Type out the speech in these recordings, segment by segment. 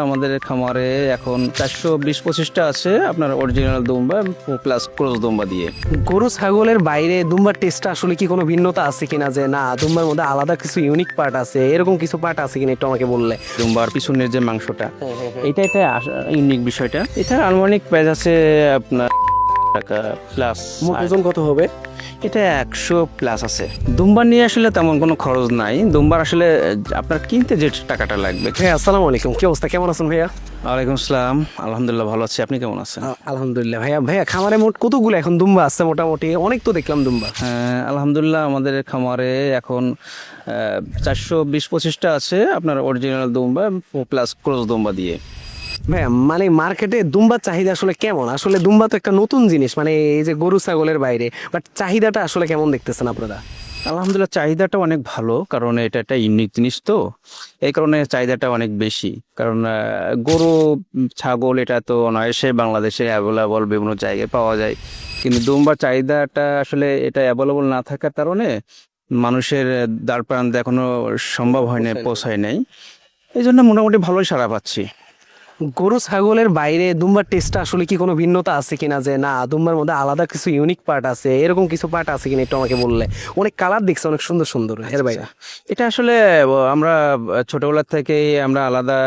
আমাদের খামারে এখন 420-25টা আছে আপনার অরিজিনাল দুম্বা প্লাস ক্রস দুম্বা দিয়ে। গরু ছাগলের বাইরে দুম্বার টেস্টটা আসলে কি কোনো ভিন্নতা আছে কিনা, যে না দুম্বার মধ্যে আলাদা কিছু ইউনিক পার্ট আছে, এরকম কিছু পার্ট আছে কিনা একটু আমাকে বললে। দুম্বার পিছনের যে মাংসটা এটা ইউনিক বিষয়টা। এটার আনুমানিক প্রাইস আছে আপনার টাকা প্লাস। ওজন কত হবে? এটা 100 প্লাস আছে। দুম্বার নিয়ে আসলে তেমন কোনো খরচ নাই। দুম্বার আসলে আপনার কিনতে যে টাকাটা লাগবে। ভাইয়া আসসালামু আলাইকুম, কি অবস্থা, কেমন আছেন ভাইয়া? ওয়ালাইকুম আসসালাম, আলহামদুলিল্লাহ ভালো আছি। আপনি কেমন আছেন? আলহামদুলিল্লাহ। ভাইয়া খামারে মোট কতগুলো এখন দুম্বা আছে? মোটামুটি অনেক তো দেখলাম দুম্বা। হ্যাঁ আলহামদুলিল্লাহ আমাদের খামারে এখন 420-25টা আছে আপনার অরিজিনাল দুম্বা প্লাস ক্রস দুম্বা দিয়ে। ভাইয়া মানে মার্কেটে দুম্বার চাহিদা আসলে কেমন? আসলে দুম্বা তো একটা নতুন জিনিস, মানে এই যে গরু ছাগলের বাইরে, বাট চাহিদাটা আসলে কেমন দেখতেছেন আপনারা? আলহামদুলিল্লাহ চাহিদাটা অনেক ভালো, কারণ এটা একটা ইউনিক জিনিস তো এই কারণে চাহিদাটা অনেক বেশি। কারণ গরু ছাগল এটা তো অনায়াসে বাংলাদেশে অ্যাভেলেবল বিভিন্ন জায়গায় পাওয়া যায়, কিন্তু দুম্বার চাহিদাটা আসলে এটা অ্যাভেলেবল না থাকার কারণে মানুষের দ্বার প্রান্তে এখনো সম্ভব হয় না, পৌঁছায় নাই। এই জন্য মোটামুটি ভালোই সাড়া পাচ্ছি। গরু ছাগলের বাইরে দুম্বার টেস্টটা আসলে কি কোনো ভিন্নতা আছে কিনা, যে না দুম্বার মধ্যে আলাদা কিছু ইউনিক পার্ট আছে, এরকম কিছু পার্ট আছে কিনা একটু আমাকে বললে। অনেক কালার দেখছি, অনেক সুন্দর সুন্দর এর বাইরে। এটা আসলে আমরা ছোটবেলা থেকেই আমরা আলাদা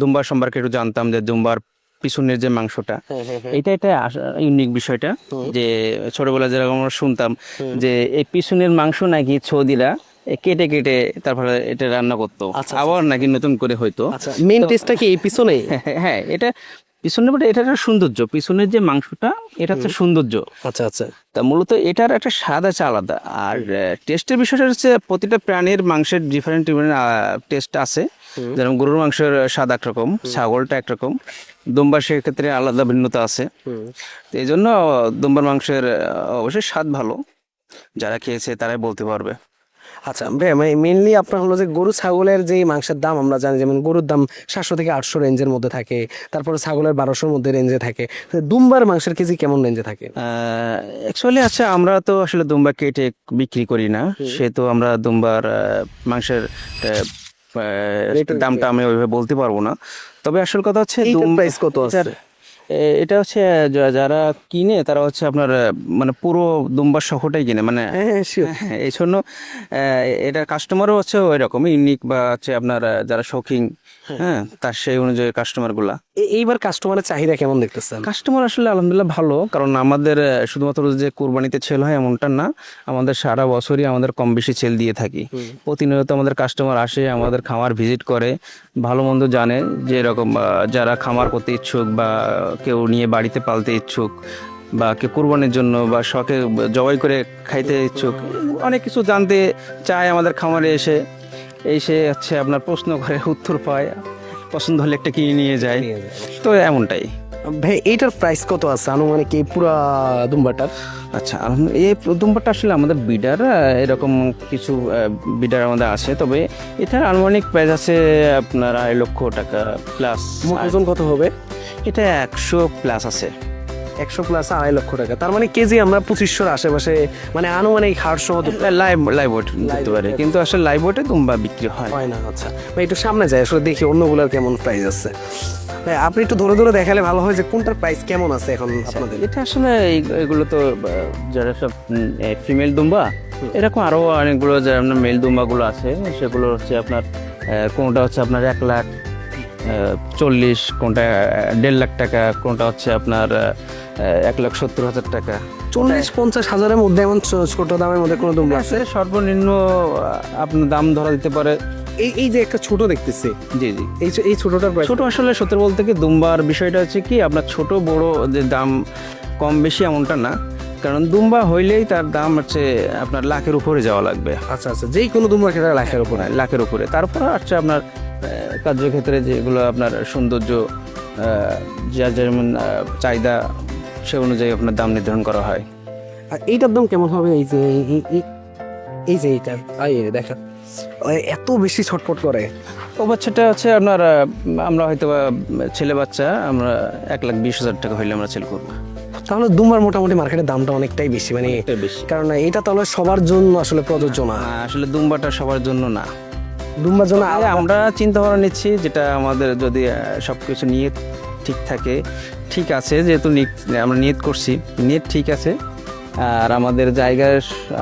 দুম্বার সম্পর্কে একটু জানতাম, যে দুম্বার পিছনের যে মাংসটা এটা ইউনিক বিষয়টা। যে ছোটবেলা যেরকম আমরা শুনতাম যে এই পিছনের মাংস নাকি সৌদিরা কেটে কেটে তারপরে এটা রান্না করতো, আবার নাকি নতুন করে হয়তো। আচ্ছা, মেইন টেস্টটা কি এই পিছনে? হ্যাঁ এটা পিছনের বলতে এটা একটা সৌন্দর্য, পিছনের যে মাংসটা এটা হচ্ছে সৌন্দর্য। আচ্ছা আচ্ছা। তা মূলত এটার একটা স্বাদ আছে আলাদা। আর টেস্টের বিষয়টা হচ্ছে প্রতিটা প্রাণীর মাংসের ডিফারেন্ট টেস্ট আছে। যেমন গরুর মাংসের স্বাদ একরকম, ছাগলটা একরকম, দুম্বার সেক্ষেত্রে আলাদা ভিন্নতা আছে। তো এই জন্য দুম্বার মাংসের অবশ্যই স্বাদ ভালো, যারা খেয়েছে তারাই বলতে পারবে। আচ্ছা ভাইয়া, মেইনলি আপনার হলো যে গরু ছাগলের যে মাংসের দাম আমরা জানি, যেমন গরুর দাম 700 থেকে 800 রেঞ্জের মধ্যে থাকে, তারপরে ছাগলের 1200-র মধ্যে রেঞ্জে থাকে। তো দুম্বার মাংসের কেজি কেমন রেঞ্জে থাকে? অ্যাকচুয়ালি আচ্ছা আমরা তো আসলে দুম্বা কেটে বিক্রি করি না, সেহেতু আমরা দুম্বার মাংসের দামটা আমি ওইভাবে বলতে পারবো না। তবে আসল কথা হচ্ছে প্রাইস কত আছে? এটা হচ্ছে যারা কিনে তারা হচ্ছে আপনার মানে পুরো দুম্বার শহরটাই কিনে, মানে হ্যাঁ এই জন্য এটা কাস্টমারও হচ্ছে ওই রকম ইউনিক বা হচ্ছে আপনার যারা শৌখিন, হ্যাঁ তার সেই অনুযায়ী কাস্টমার গুলা। এইবার কাস্টমারের চাহিদা কেমন দেখতেছেন? কাস্টমার আসলে আলহামদুলিল্লাহ ভালো, কারণ আমাদের শুধুমাত্র যে কুরবানিতে সেল হয় এমনটা না, আমাদের সারা বছরই আমাদের কম বেশি সেল দিয়ে থাকি। প্রতিনিয়ত আমাদের কাস্টমার আসে, আমাদের খামার ভিজিট করে, ভালো মন্দ জানে, যে এরকম যারা খামার করতে ইচ্ছুক বা কেউ নিয়ে বাড়িতে পালতে ইচ্ছুক বা কেউ কুরবানির জন্য বা শখে জবাই করে খাইতে ইচ্ছুক, অনেক কিছু জানতে চায় আমাদের খামারে এসে হচ্ছে আপনার প্রশ্ন করে, উত্তর পায়, পছন্দ হলে একটা কিনে নিয়ে যায়। তো এমনটাই। ভাই এইটার প্রাইস কত আছে আনুমানিক এই পুরা দুম্বাটার? আচ্ছা এই দুম্বাটা আসলে আমাদের বিডার এরকম কিছু বিডার আমাদের আছে, তবে এটার আনুমানিক প্রাইস আছে আপনার 2.5 লক্ষ টাকা প্লাস। ওজন কত হবে? এটা 100 প্লাস আছে। 100 প্লাস 2.5 লক্ষ টাকা, তার মানে কেজি আমরা 2500-র আশেপাশে, মানে আনুমানিক হাড় সহ লাইভ ওয়েট দিতে পারে, কিন্তু আসলে লাইভ ওয়েটে দুম্বা বিক্রি হয় না। আচ্ছা ভাই একটু সামনে যাই, আসলে দেখি অন্যগুলোর কেমন প্রাইস আছে। ভাই আপনি একটু ধরে ধরে দেখালে ভালো হয়, যে কোনটার প্রাইস কেমন আছে এখন আপনাদের? এটা আসলে এগুলো তো যারা সব ফিমেল দুম্বা, এরকম আরো অনেকগুলো যে আপনার মেল দুম্বাগুলো আছে, সেগুলো হচ্ছে আপনার কোনটা হচ্ছে আপনার 1,40,000, কোনটা 1.5 লাখ টাকা, কোনটা হচ্ছে আপনার 1,70,000 টাকা। 40-50 হাজারের মধ্যে এমন ছোট দামের মধ্যে কোনো দুম্বা আছে? সর্বনিম্ন আপনার দাম ধরা দিতে পারে। এই যে একটা ছোট দেখতেছি, জি জি এই ছোটটার প্রাইস? ছোট আসলে সত্যি বলতে কি দুম্বার বিষয়টা হচ্ছে কি, আপনার ছোট বড় যে দাম কম বেশি এমনটা না, কারণ দুম্বা হইলেই তার দাম হচ্ছে আপনার লাখের উপরে যাওয়া লাগবে। আচ্ছা আচ্ছা, যেই কোনো দুম্বার ক্ষেত্রে লাখের উপরে। তারপর হচ্ছে আপনার কার্যক্ষেত্রে যেগুলো আপনার সৌন্দর্য, যার যেমন চাহিদা সে অনুযায়ী আপনার দাম নির্ধারণ করা হয়। আর এইটার দাম কেমন হবে? এই যে এইটার দেখা এত বেশি ছটফট করে। ও বাচ্চাটা হচ্ছে আপনার আমরা হয়তো ছেলে বাচ্চা আমরা 1,20,000 টাকা হইলে আমরা সেল করবো। তাহলে দুম্বার মোটামুটি মার্কেটের দামটা অনেকটাই বেশি, মানে বেশি, কারণ এটা তাহলে সবার জন্য আসলে প্রযোজ্য না। আসলে দুম্বাটা সবার জন্য না। দুম্বার জন্য আমরা চিন্তা ভাবনা নিচ্ছি, যেটা আমাদের যদি সব কিছু নিয়ে ঠিক থাকে, ঠিক আছে, যেহেতু আমরা নিয়ত করছি, নিয়ত ঠিক আছে। আর আমাদের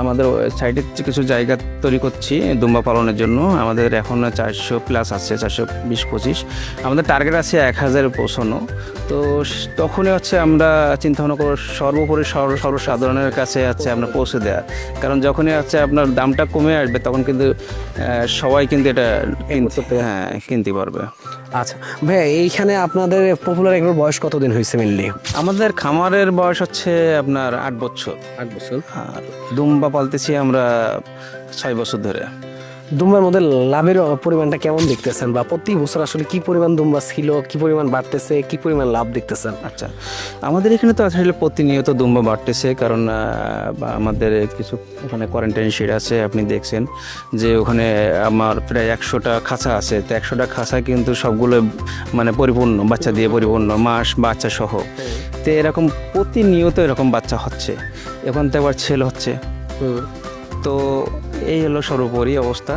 আমাদের সাইডে কিছু জায়গা তৈরি করছি দুম্বা পালনের জন্য। আমাদের এখন 400+ আছে, 420-25। আমাদের টার্গেট আছে 1000 পৌঁছানো। তো তখনই হচ্ছে আমরা চিন্তা ভাবনা করব সর্বোপরি সর্বসাধারণের কাছে হচ্ছে আমরা পৌঁছে দেওয়া। কারণ যখনই হচ্ছে আপনার দামটা কমে আসবে, তখন কিন্তু সবাই কিন্তু এটা কিনতে পারবে। আচ্ছা ভাইয়া, এইখানে আপনাদের পপুলার এগুলোর বয়স কতদিন হয়েছে মেনলি? আমাদের খামারের বয়স হচ্ছে আপনার 8 বছর। 8 বছর। আর দুম্বা পালতেছি আমরা 6 বছর ধরে। দুম্বার মধ্যে লাভের পরিমাণটা কেমন দেখতেছেন, বা প্রতি বছর আসলে কি পরিমাণ দুম্বা ছিল, কি পরিমাণ বাড়তেছে, কি পরিমাণ লাভ দেখতেছেন? আচ্ছা, আমাদের এখানে তো আসলে প্রতিনিয়ত দুম্বা বাড়তেছে, কারণ আমাদের কিছু ওখানে কোয়ারেন্টাইন শেড আছে, আপনি দেখছেন যে ওখানে আমার প্রায় 100টা খাঁচা আছে। তো 100টা খাঁচা কিন্তু সবগুলো মানে পরিপূর্ণ, বাচ্চা দিয়ে পরিপূর্ণ, মাস বাচ্চা সহ। তো এরকম প্রতিনিয়ত এরকম বাচ্চা হচ্ছে, এখন তো আবার ছেলে হচ্ছে। তো এই হলো সর্বোপরি অবস্থা।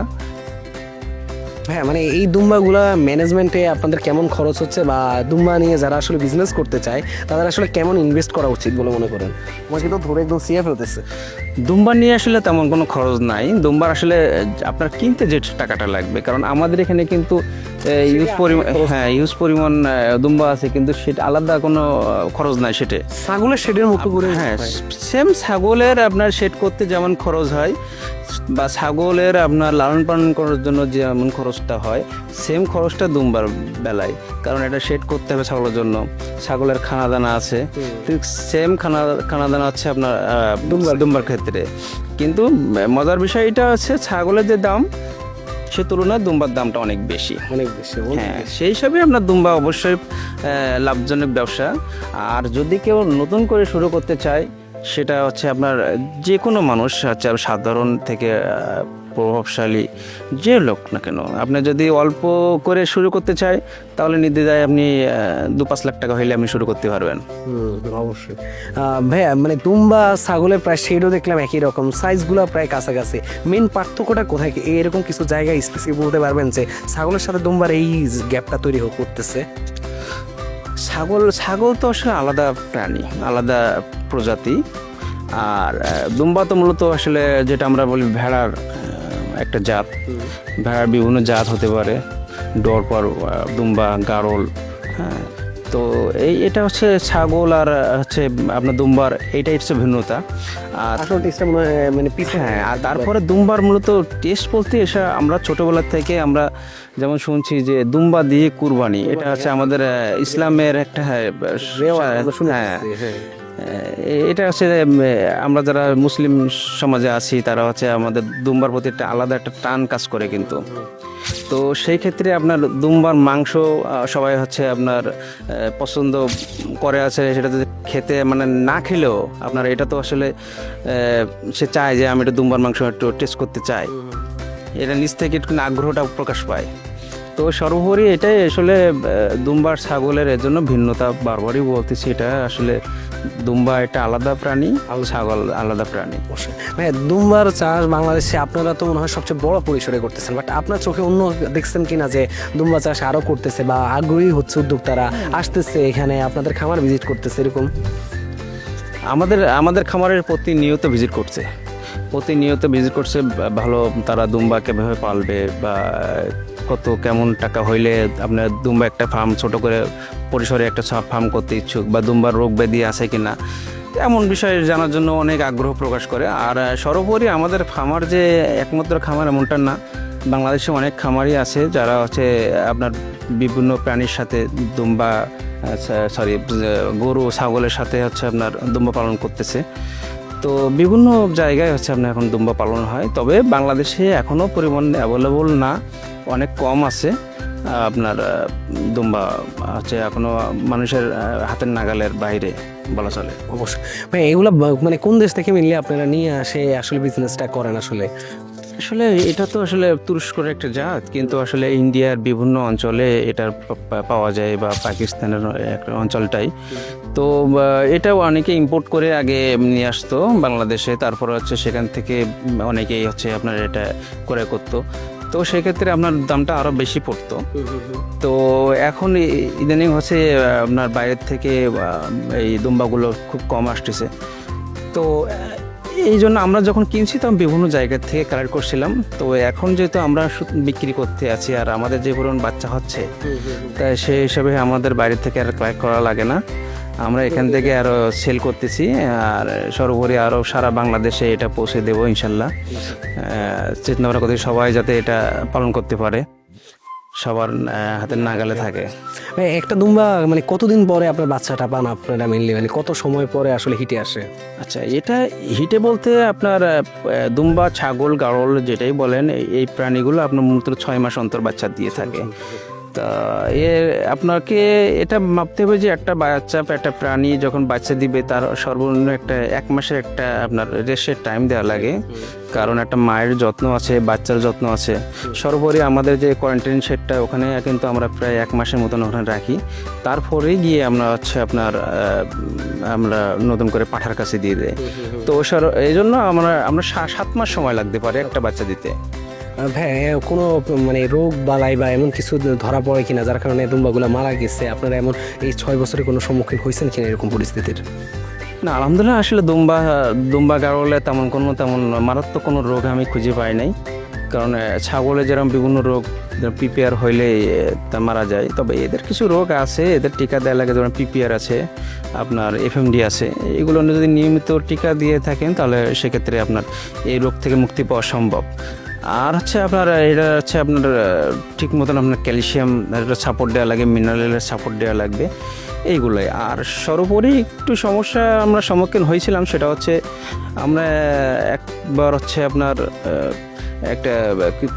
হ্যাঁ, মানে এই দুম্বাগুলা ম্যানেজমেন্টে আপনাদের কেমন খরচ হচ্ছে, বা দুম্বা নিয়ে যারা আসলে বিজনেস করতে চায় তাদের আসলে কেমন ইনভেস্ট করা উচিত বলে মনে করেন? আমাকে তো ধরে একদম সিয়ে ফেলতেছে। দুম্বা নিয়ে আসলে তেমন কোনো খরচ নাই। দুম্বার আসলে আপনার কিনতে যে টাকাটা লাগবে, কারণ আমাদের এখানে কিন্তু ইউজ পরিমাণ দুম্বা আছে, কিন্তু সেটা আলাদা কোনো খরচ নাই। সেটা ছাগলের শেডের মতো করে, হ্যাঁ, সেম ছাগলের আপনার শেড করতে যেমন খরচ হয়, বা ছাগলের আপনার লালন পালন করার জন্য যেমন খরচটা হয়, সেম খরচটা দুম্বার বেলায়। কারণ এটা শেড করতে হবে ছাগলের জন্য, ছাগলের খানা দানা আছে, ঠিক সেম খানা দানা হচ্ছে আপনার দুম্বার ক্ষেত্রে। কিন্তু মজার বিষয় এটা হচ্ছে ছাগলের যে দাম, সে তুলনায় দুম্বার দামটা অনেক বেশি। হ্যাঁ, সেই হিসাবে আপনার দুম্বা অবশ্যই লাভজনক ব্যবসা। আর যদি কেউ নতুন করে শুরু করতে চায়, সেটা হচ্ছে আপনার যে কোনো মানুষ হচ্ছে, সাধারণ থেকে প্রভাবশালী যে লোক না কেন, আপনি যদি অল্প করে শুরু করতে চায়, তাহলে নির্দ্বিধায় আপনি 2-5 লাখ টাকা হইলে আপনি শুরু করতে পারবেন। অবশ্যই। ভাইয়া, মানে দুম্বা ছাগলের প্রায় শেডও দেখলাম একই রকম, সাইজগুলো প্রায় কাছাকাছি। মেন পার্থক্যটা কোথায়? এরকম কিছু জায়গায় স্পেসিফিক বলতে পারবেন যে ছাগলের সাথে দুম্বার এই গ্যাপটা তৈরি করতেছে? ছাগল তো আসলে আলাদা প্রাণী, আলাদা প্রজাতি। আর দুম্বা তো মূলত আসলে যেটা আমরা বলি ভেড়ার একটা জাত। ভেড়ার বিভিন্ন জাত হতে পারে, ডরপার, দুম্বা, গারল। হ্যাঁ, তো এটা হচ্ছে ছাগল আর হচ্ছে আপনার দুম্বার, এইটাই হচ্ছে ভিন্নতা। আর আসল টেস্টটা মানে হ্যাঁ, আর তারপরে দুম্বার মূলত টেস্ট বলতে এসে আমরা ছোটোবেলা থেকে আমরা যেমন শুনছি যে দুম্বা দিয়ে কুরবানি, এটা হচ্ছে আমাদের ইসলামের একটা এটা হচ্ছে আমরা যারা মুসলিম সমাজে আছি, তারা হচ্ছে আমাদের দুম্বার প্রতি একটা আলাদা একটা টান কাজ করে কিন্তু। তো সেই ক্ষেত্রে আপনার দুম্বার মাংস সবাই হচ্ছে আপনার পছন্দ করে আছে, সেটা যদি খেতে মানে না খেলেও আপনার এটা তো আসলে সে চায় যে আমি একটু দুম্বার মাংস একটু টেস্ট করতে চাই, এটা নিজ থেকে একটু আগ্রহটা প্রকাশ পায়। তো সর্বোপরি এটাই আসলে দুম্বার ছাগলের এর জন্য ভিন্নতা, বারবারই বলতেছি, এটা আসলে দুম্বা এটা আলাদা প্রাণী, ছাগল আলাদা প্রাণী। ভাই, দুম্বার চাষ বাংলাদেশে আপনারা তো মনে হয় সবচেয়ে বড় পরিসরে করতেছেন, বাট আপনার চোখে অন্য দেখছেন কিনা যে দুম্বা চাষ আরো করতেছে, বা আগ্রহী হচ্ছে উদ্যোক্তারা আসতেছে এখানে আপনাদের খামার ভিজিট করতেছে এরকম? আমাদের খামারের প্রতিনিয়ত ভিজিট করছে, ভালো তারা দুম্বা কিভাবে পালবে, বা কত কেমন টাকা হইলে আপনার দুম্বা একটা ফার্ম ছোট করে পরিসরে একটা ফার্ম করতে ইচ্ছুক, বা দুম্বার রোগ ব্যাধি আছে কিনা, এমন বিষয়ে জানার জন্য অনেক আগ্রহ প্রকাশ করে। আর সর্বোপরি আমাদের খামার যে একমাত্র খামার এমনটা না, বাংলাদেশে অনেক খামারই আছে যারা হচ্ছে আপনার বিভিন্ন প্রাণীর সাথে দুম্বা গরু ছাগলের সাথে হচ্ছে আপনার দুম্বা পালন করতেছে। তো বিভিন্ন জায়গায় হচ্ছে আপনার এখন দুম্বা পালন হয়, তবে বাংলাদেশে এখনও পরিমাণ অ্যাভেলেবল না, অনেক কম আছে। আপনার দুম্বা হচ্ছে এখনো মানুষের হাতের নাগালের বাইরে বলা চলে। অবশ্যই ভাই, এগুলো মানে কোন দেশ থেকে মিললে আপনারা নিয়ে আসে আসলে বিজনেসটা করেন? আসলে এটা তো আসলে তুরস্কের একটা জাত, কিন্তু আসলে ইন্ডিয়ার বিভিন্ন অঞ্চলে এটা পাওয়া যায়, বা পাকিস্তানের একটা অঞ্চলটাই। তো এটাও অনেকে ইম্পোর্ট করে আগে নিয়ে আসতো বাংলাদেশে, তারপর হচ্ছে সেখান থেকে অনেকেই হচ্ছে আপনার এটা করে করতো। তো সেক্ষেত্রে আপনার দামটা আরও বেশি পড়তো। তো এখন ইদানিং হচ্ছে আপনার বাইরের থেকে এই দুম্বাগুলো খুব কম আসতেছে। তো এই জন্য আমরা যখন কিনছি তখন বিভিন্ন জায়গা থেকে কালেক্ট করছিলাম। তো এখন যেহেতু আমরা বিক্রি করতে আছি আর আমাদের যে পরিমাণ বাচ্চা হচ্ছে, তাই সেই হিসাবে আমাদের বাইরে থেকে আর কালেক্ট করা লাগে না, আমরা এখান থেকে আরও সেল করতেছি। আর সর্বোপরি আরও সারা বাংলাদেশে এটা পৌঁছে দেবো ইনশাল্লাহ। চেতনা করা করতে সবাই যাতে এটা পালন করতে পারে, সবার হাতের নাগালে থাকে। ভাই একটা দুম্বা মানে কতদিন পরে আপনার বাচ্চাটা পান আপনারা মেনলি, মানে কত সময় পরে আসলে হিটে আসে? আচ্ছা, এটা হিটে বলতে আপনার দুম্বা, ছাগল, গাড়ল যেটাই বলেন, এই প্রাণীগুলো আপনার মূলত 6 মাস অন্তর বাচ্চা দিয়ে থাকে। তা আপনাকে এটা মাপতে হবে যে একটা বাচ্চা, একটা প্রাণী যখন বাচ্চা দিবে তার সর্বনিম্ন একটা 1 মাসের একটা আপনার রেস্টের টাইম দেওয়া লাগে। কারণ একটা মায়ের যত্ন আছে, বাচ্চার যত্ন আছে। সর্বোপরি আমাদের যে কোয়ারেন্টাইন শেডটা, ওখানে কিন্তু আমরা প্রায় 1 মাসের মতন ওখানে রাখি। তারপরেই গিয়ে আমরা হচ্ছে আপনার আমরা নতুন করে পাঠার কাছে দিয়ে দেয়। তো এই জন্য আমরা 7 মাস সময় লাগতে পারে একটা বাচ্চা দিতে। ভাই কোনো মানে রোগ বালাই বা এমন কিছু ধরা পড়ে কিনা যার কারণে দুম্বাগুলো মারা গেছে? আপনারা এমন এই 6 বছরে কোনো সম্মুখীন হয়েছেন কিনা এরকম পরিস্থিতির? না, আলহামদুলিল্লাহ, আসলে দুম্বা গাড়লে তেমন মারাত্মক কোনো রোগ আমি খুঁজে পাই নাই। কারণ ছাগলে যেরকম বিভিন্ন রোগ পিপিআর হইলে তা মারা যায়, তবে এদের কিছু রোগ আছে, এদের টিকা দেওয়া লাগে। যেমন পিপিআর আছে, আপনার এফএমডি আছে। এগুলো যদি নিয়মিত টিকা দিয়ে থাকেন তাহলে সেক্ষেত্রে আপনার এই রোগ থেকে মুক্তি পাওয়া সম্ভব। আর হচ্ছে আপনার এটা হচ্ছে আপনার ঠিক মতন আপনার ক্যালসিয়াম সাপোর্ট দেওয়া লাগে, মিনারেলের সাপোর্ট দেওয়া লাগবে, এইগুলোই। আর সর্বোপরি একটু সমস্যা আমরা সম্মুখীন হয়েছিলাম, সেটা হচ্ছে আমরা একবার হচ্ছে আপনার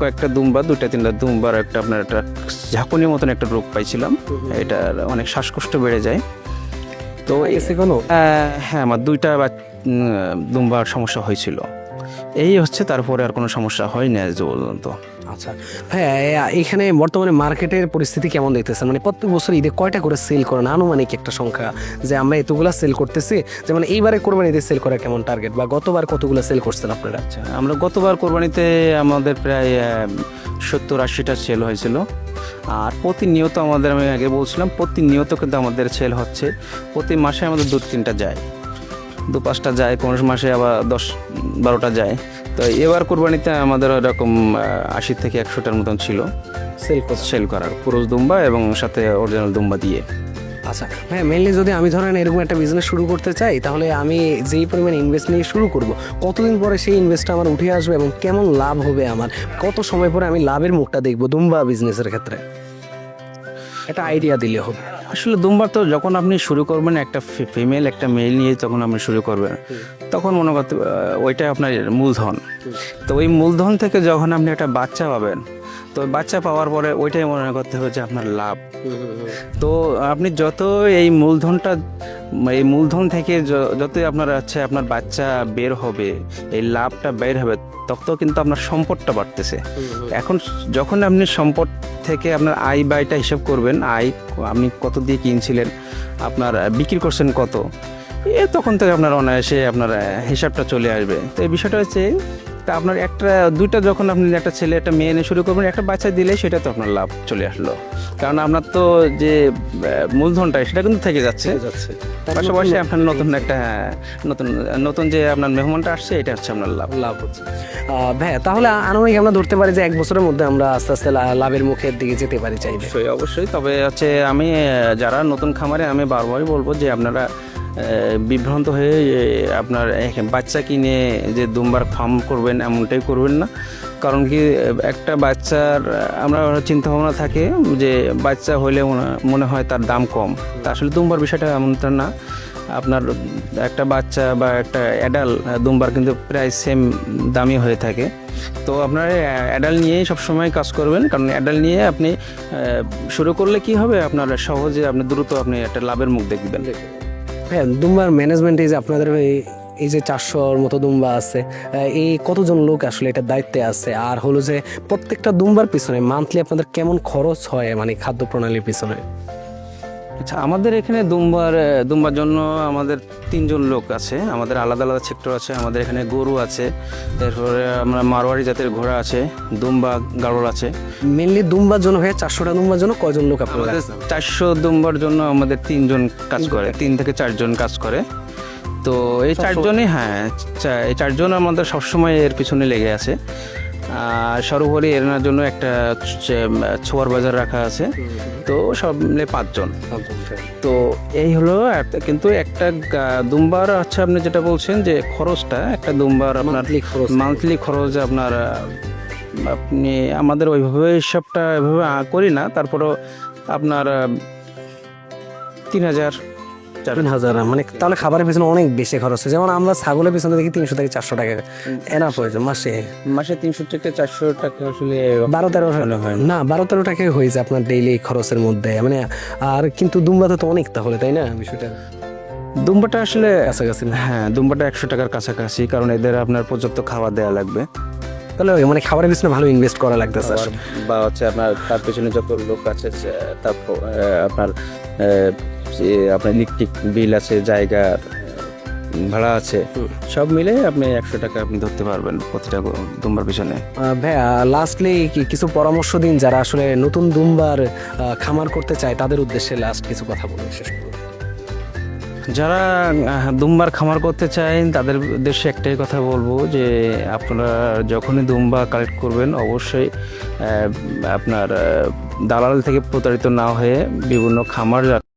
কয়েকটা দুম্বা, 2-3টা দুম্বার আপনার একটা ঝাঁকুনির মতন একটা রোগ পাইছিলাম। এটার অনেক শ্বাসকষ্ট বেড়ে যায়। তো এসে কোনো হ্যাঁ, আমার 2টা দুম্বার সমস্যা হয়েছিল। এই হচ্ছে, তারপরে আর কোনো সমস্যা হয়নি আজ পর্যন্ত। আচ্ছা হ্যাঁ, এখানে বর্তমানে মার্কেটের পরিস্থিতি কেমন দেখতেছেন? মানে প্রত্যেক বছর ঈদে কয়টা করে সেল করেন, আনুমানিক একটা সংখ্যা, যে আমরা এতগুলা সেল করতেছি? যেমন এইবারে কোরবানিতে সেল করা কেমন টার্গেট, বা গতবার কতগুলো সেল করছেন আপনারা? আচ্ছা, আমরা গতবার কোরবানিতে আমাদের প্রায় 70-80টা সেল হয়েছিল। আর প্রতিনিয়ত আমাদের, আমি আগে বলছিলাম, প্রতিনিয়ত কিন্তু আমাদের সেল হচ্ছে। প্রতি মাসে আমাদের 2-3টা যায়, 2-5টা যায়, কোন মাসে আবার 10-12টা যায়। তো এবার কোরবানিতে আমাদের এরকম 80 থেকে 100টার মতন ছিল সেল করার, পুরুষ দুম্বা এবং সাথে অরিজিনাল দুম্বা দিয়ে। আচ্ছা হ্যাঁ, মেনলি যদি আমি ধরেন এরকম একটা বিজনেস শুরু করতে চাই, তাহলে আমি যেই পরিমাণ ইনভেস্ট নিয়ে শুরু করব, কতদিন পরে সেই ইনভেস্টটা আমার উঠে আসবে এবং কেমন লাভ হবে আমার, কত সময় পরে আমি লাভের মুখটা দেখবো দুম্বা বিজনেসের ক্ষেত্রে? একটা আইডিয়া দিলে হবে। আসলে দুম্বার তো যখন আপনি শুরু করবেন, একটা ফিমেল একটা মেল নিয়ে যখন আপনি শুরু করবেন, তখন মনে করতে ওইটাই আপনার মূলধন। তো ওই মূলধন থেকে যখন আপনি একটা বাচ্চা পাবেন, তো বাচ্চা পাওয়ার পরে ওইটাই মনে করতে হবে যে আপনার লাভ। তো আপনি যত এই মূলধন থেকে যতই আপনার আপনার বাচ্চা বের হবে, এই লাভটা বের হবে, তত কিন্তু আপনার সম্পদটা বাড়তেছে। এখন যখন আপনি সম্পদ থেকে আপনার আয় ব্যয়টা হিসাব করবেন, আপনি কত দিয়ে কিনছিলেন, আপনার বিক্রি করছেন কত, তখন থেকে আপনার অনায়াসে আপনার হিসাবটা চলে আসবে। তো এই বিষয়টা হচ্ছে, তা আপনার 1-2টা যখন আপনি একটা ছেলে একটা মেয়ে এনে শুরু করবেন, একটা বাচ্চা দিলে সেটা তো আপনার লাভ চলে আসলো। কারণ আপনার তো যে মূলধনটা সেটা কিন্তু থেকে যাচ্ছে, পাশাপাশি আপনার নতুন যে আপনার মেহমানটা আসছে, এটা হচ্ছে আপনার লাভ হচ্ছে। ভাই তাহলে আনুমানিক আমরা ধরতে পারি যে 1 বছরের মধ্যে আমরা আস্তে আস্তে লাভের মুখের দিকে যেতে পারি চাইলে? অবশ্যই। তবে হচ্ছে আমি যারা নতুন খামারে, আমি বারবারই বলবো যে আপনারা বিভ্রান্ত হয়ে আপনার বাচ্চা কিনে যে দুম্বার ফার্ম করবেন, এমনটাই করবেন না। কারণ কি, একটা বাচ্চার আমরা চিন্তা ভাবনা থাকে যে বাচ্চা হলে মনে হয় তার দাম কম। তা আসলে দুম্বার বিষয়টা এমনটা না। আপনার একটা বাচ্চা বা একটা অ্যাডাল্ট দুম্বার কিন্তু প্রায় সেম দামি হয়ে থাকে। তো আপনার অ্যাডাল্ট নিয়েই সবসময় কাজ করবেন, কারণ অ্যাডাল্ট নিয়ে আপনি শুরু করলে কি হবে, আপনার সহজে আপনি দ্রুত আপনি একটা লাভের মুখ দেখবেন। হ্যাঁ, দুম্বার ম্যানেজমেন্ট, এই যে আপনাদের এই যে 400-র মতো দুম্বা আছে, এই কতজন লোক আসলে এটার দায়িত্বে আছে? আর হলো যে প্রত্যেকটা দুম্বার পিছনে মান্থলি আপনাদের কেমন খরচ হয়, মানে খাদ্য প্রণালীর পিছনে? আচ্ছা, আমাদের এখানে দুম্বার জন্য আমাদের 3 জন লোক আছে। আমাদের আলাদা আলাদা সেক্টর আছে। আমাদের এখানে গরু আছে, তারপরে আমরা মারোয়ারি জাতের ঘোড়া আছে, দুম্বা গাড়ল আছে। মেনলি দুম্বার জন্য ভাইয়া 400টা দুম্বার জন্য কয়জন লোক আপনারা আমাদের রাখছেন? 400 দুম্বার জন্য আমাদের 3 জন কাজ করে, 3 থেকে 4 জন কাজ করে। তো এই 4 জনই, হ্যাঁ, এই 4 জন আমাদের সবসময় এর পিছনে লেগে আছে। আর সর্বোপরি এর জন্য একটা ছোয়ার বাজার রাখা আছে। তো সব মিলে 5 জন। তো এই হলো কিন্তু একটা দুম্বার, আচ্ছা আপনি যেটা বলছেন যে খরচটা, একটা দুম্বার আপনার মান্থলি খরচ আপনার, আপনি আমাদের ওইভাবে হিসাবটা এভাবে করি না, তারপরও আপনার 3,000 3,000, মানে তাহলে খাবারের পিছনে অনেক বেশি খরচ হয়। যেমন আমরা ছাগলের পিছনে দেখি 300 থেকে 400 টাকা এনাফ হয়েছে মাসে। মাসে 300 থেকে 400 টাকা আসলে 12-13 হয় না, 12-13 টাকাই হয়েছে আপনার ডেইলি খরচের মধ্যে, মানে। আর কিন্তু দুম্বাতে তো অনেক, তাহলে তাই না বিষয়টা? দুম্বাটা আসলে কাছাকাছি না? হ্যাঁ, দুম্বাটা 100 টাকার কাছাকাছি, কারণ এদের আপনার পর্যাপ্ত খাবার দেওয়া লাগবে। তাহলে মানে খাবারের পিছনে ভালো ইনভেস্ট করা লাগতেছে। বা হচ্ছে আপনার তার পেছনে যত লোক আছে, তারপর আপনার আপনার ইলেকট্রিক বিল আছে, জায়গা ভাড়া আছে, সব মিলে আপনি 100 টাকা আপনি ধরতে পারবেন প্রতিটা দুম্বার পিছনে। ভাইয়া লাস্টলি কিছু পরামর্শ দিন যারা আসলে নতুন দুম্বার খামার করতে চায়, তাদের উদ্দেশ্যে লাস্ট কিছু কথা বলুন শেষ করুন। যারা দুম্বার খামার করতে চায় তাদের উদ্দেশ্যে একটাই কথা বলবো যে আপনারা যখনই দুম্বা কালেক্ট করবেন, অবশ্যই আপনার দালাল থেকে প্রতারিত না হয়ে বিভিন্ন খামার